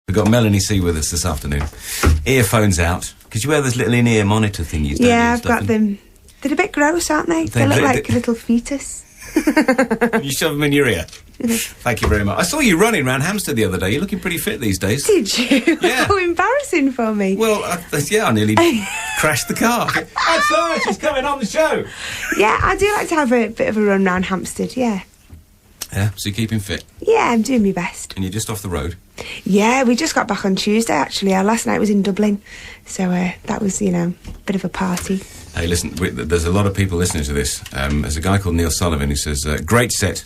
We've got Melanie C with us this afternoon. Earphones out. Could you wear those little in-ear monitor thingies? Yeah, I've got them. They're a bit gross, aren't they? They look like a little fetus. You shove them in your ear. Thank you very much. I saw you running around Hampstead the other day. You're looking pretty fit these days. Did you? Yeah. How embarrassing for me. Well, I nearly crashed the car. That's her. She's coming on the show. Yeah, I do like to have a bit of a run around Hampstead, yeah. Yeah, so you're keeping fit. Yeah, I'm doing my best. And you're just off the road? Yeah, we just got back on Tuesday, actually. Our last night was in Dublin. So that was, a bit of a party. Hey, listen, there's a lot of people listening to this. There's a guy called Neil Sullivan who says, great set.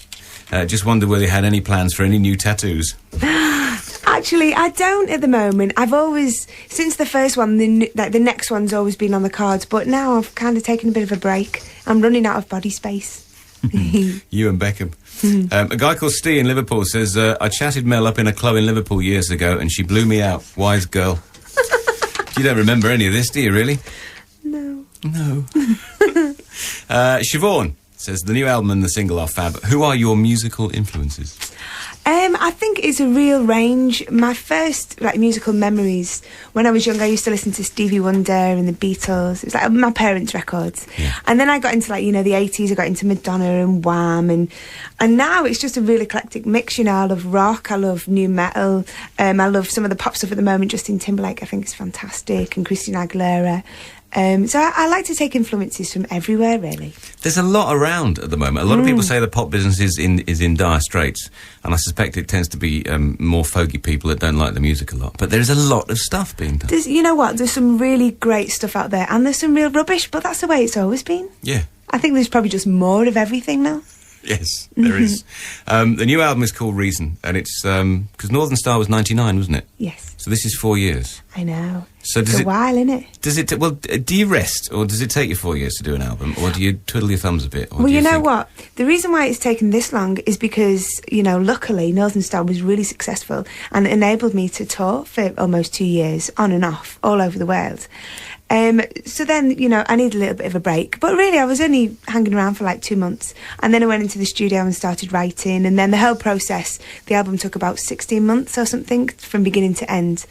Just wondered whether you had any plans for any new tattoos. Actually, I don't at the moment. I've always, since the first one, the next one's always been on the cards. But now I've kind of taken a bit of a break. I'm running out of body space. You and Beckham. A guy called Steve in Liverpool says, I chatted Mel up in a club in Liverpool years ago and she blew me out. Wise girl. You don't remember any of this, do you, really? No. Siobhan says, the new album and the single are fab. Who are your musical influences? I think it's a real range. My first musical memories, when I was young, I used to listen to Stevie Wonder and the Beatles. It was like my parents' records. Yeah. And then I got into the 80s. I got into Madonna and Wham, and now it's just a real eclectic mix. I love rock, I love new metal, I love some of the pop stuff at the moment. Justin Timberlake, I think, is fantastic, and Christina Aguilera. So I like to take influences from everywhere, really. There's a lot around at the moment. A lot of people say the pop business is in dire straits, and I suspect it tends to be more folky people that don't like the music a lot. But there's a lot of stuff being done. You know what? There's some really great stuff out there, and there's some real rubbish, but that's the way it's always been. Yeah. I think there's probably just more of everything now. Yes, there is. The new album is called Reason, and it's because Northern Star was 99, wasn't it? Yes. So this is 4 years. I know. So it's a while, isn't it? Does it? Do you rest, or does it take you 4 years to do an album, or do you twiddle your thumbs a bit? Well, you know what? The reason why it's taken this long is because luckily Northern Star was really successful and enabled me to tour for almost 2 years, on and off, all over the world. So then, I need a little bit of a break. But really, I was only hanging around for 2 months. And then I went into the studio and started writing. And then the whole process, the album took about 16 months or something from beginning to end.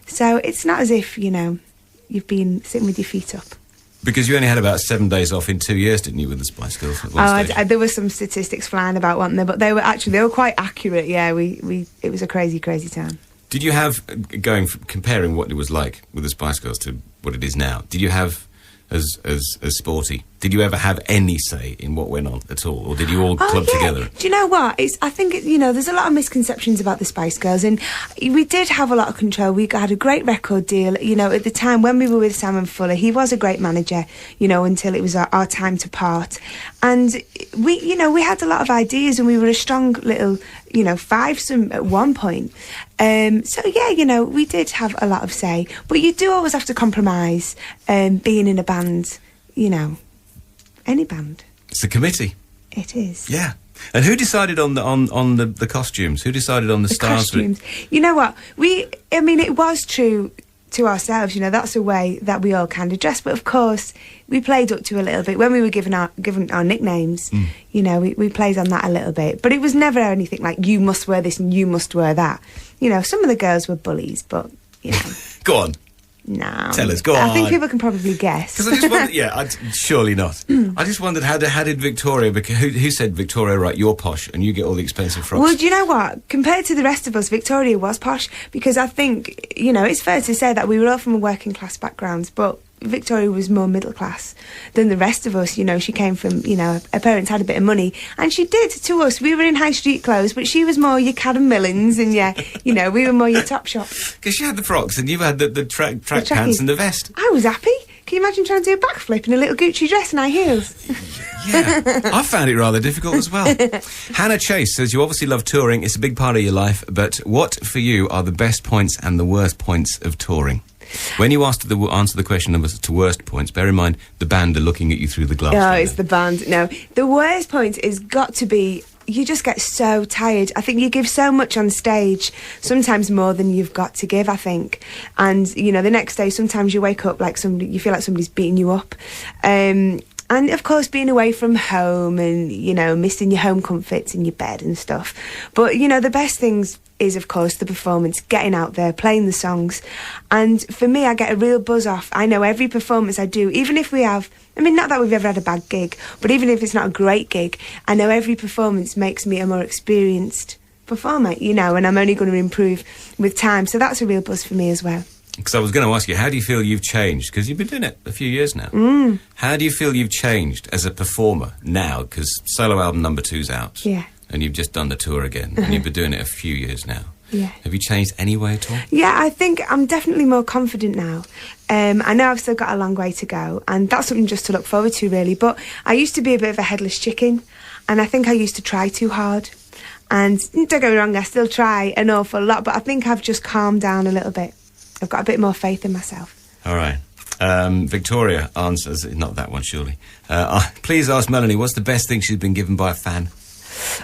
So it's not as if, you've been sitting with your feet up. Because you only had about 7 days off in 2 years, didn't you, with the Spice Girls at one stage? There were some statistics flying about, weren't there? But they were quite accurate, yeah. It was a crazy, crazy time. Did you have, comparing what it was like with the Spice Girls to what it is now, did you have, as sporty, did you ever have any say in what went on at all? Or did you all club together? Do you know what? I think, there's a lot of misconceptions about the Spice Girls, and we did have a lot of control. We had a great record deal, at the time when we were with Simon Fuller. He was a great manager, until it was our time to part. And we had a lot of ideas, and we were a strong little, fivesome at one point. So yeah, we did have a lot of say, but you do always have to compromise, being in a band, any band. It's a committee. It is. Yeah. And who decided on the costumes? Who decided on the stars? Costumes. You know what? It was true to ourselves, that's a way that we all kind of dressed, but of course we played up to a little bit when we were given our nicknames. We played on that a little bit, but it was never anything like you must wear this and you must wear that. Some of the girls were bullies, but Go on. No. Tell us, go on. I think people can probably guess. Because I just wondered, surely not. I just wondered how did Victoria, who said, Victoria, right, you're posh and you get all the expensive frocks? Well, do you know what? Compared to the rest of us, Victoria was posh, because I think, it's fair to say that we were all from a working class background, but Victoria was more middle class than the rest of us. She came from, her parents had a bit of money, and she did to us. We were in high street clothes, but she was more your Cadden Millins, and we were more your Topshop. Because she had the frocks and you had the track pants and the vest. I was happy. Can you imagine trying to do a backflip in a little Gucci dress and high heels? Yeah, I found it rather difficult as well. Hannah Chase says, you obviously love touring. It's a big part of your life, but what for you are the best points and the worst points of touring? When you answer the question of to worst points, bear in mind the band are looking at you through the glass. Oh, it's the band. No, the worst point is got to be, you just get so tired. I think you give so much on stage, sometimes more than you've got to give, I think. And, the next day, sometimes you wake up you feel like somebody's beating you up. And, of course, being away from home and, missing your home comforts in your bed and stuff. But, the best things is, of course, the performance, getting out there, playing the songs. And for me, I get a real buzz off. I know every performance I do, even if we have, I mean, not that we've ever had a bad gig, but even if it's not a great gig, I know every performance makes me a more experienced performer, you know, and I'm only going to improve with time. So that's a real buzz for me as well. Because I was going to ask you, how do you feel you've changed? Because you've been doing it a few years now. How do you feel you've changed as a performer now? Because solo album number 2's out. Yeah. And you've just done the tour again. And you've been doing it a few years now. Yeah. Have you changed any way at all? Yeah, I think I'm definitely more confident now. I know I've still got a long way to go, and that's something just to look forward to, really. But I used to be a bit of a headless chicken, and I think I used to try too hard. And don't get me wrong, I still try an awful lot, but I think I've just calmed down a little bit. I've got a bit more faith in myself. All right. Victoria answers, not that one, surely. Please ask Melanie, what's the best thing she's been given by a fan?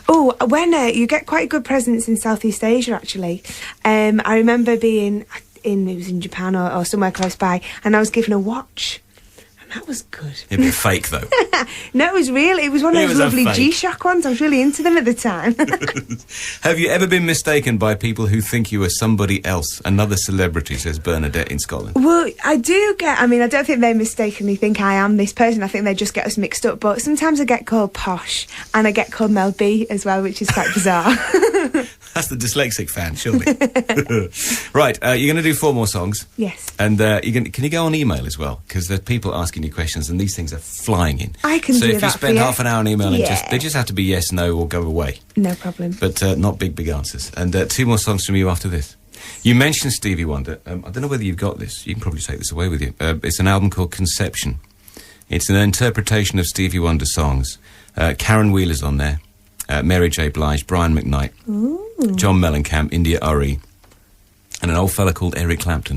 Oh, when you get quite good presents in Southeast Asia, actually. I remember being it was in Japan or somewhere close by, and I was given a watch. That was good. It'd be fake, though. No, it was real. It was one of those lovely G-Shock ones. I was really into them at the time. Have you ever been mistaken by people who think you are somebody else, another celebrity, says Bernadette in Scotland? Well, I don't think they mistakenly think I am this person. I think they just get us mixed up. But sometimes I get called Posh, and I get called Mel B as well, which is quite bizarre. That's the dyslexic fan, surely. Right, you're going to do 4 more songs. Yes. And can you go on email as well? Because there's people asking you questions, and these things are flying in. I can do that. So if you spend half an hour on emailing, Yeah. they just have to be yes, no, or go away. No problem. But not big answers. And 2 more songs from you after this. You mentioned Stevie Wonder. I don't know whether you've got this. You can probably take this away with you. It's an album called Conception. It's an interpretation of Stevie Wonder songs. Karen Wheeler's on there. Mary J. Blige, Brian McKnight, John Mellencamp, India Uri, and an old fella called Eric Clapton.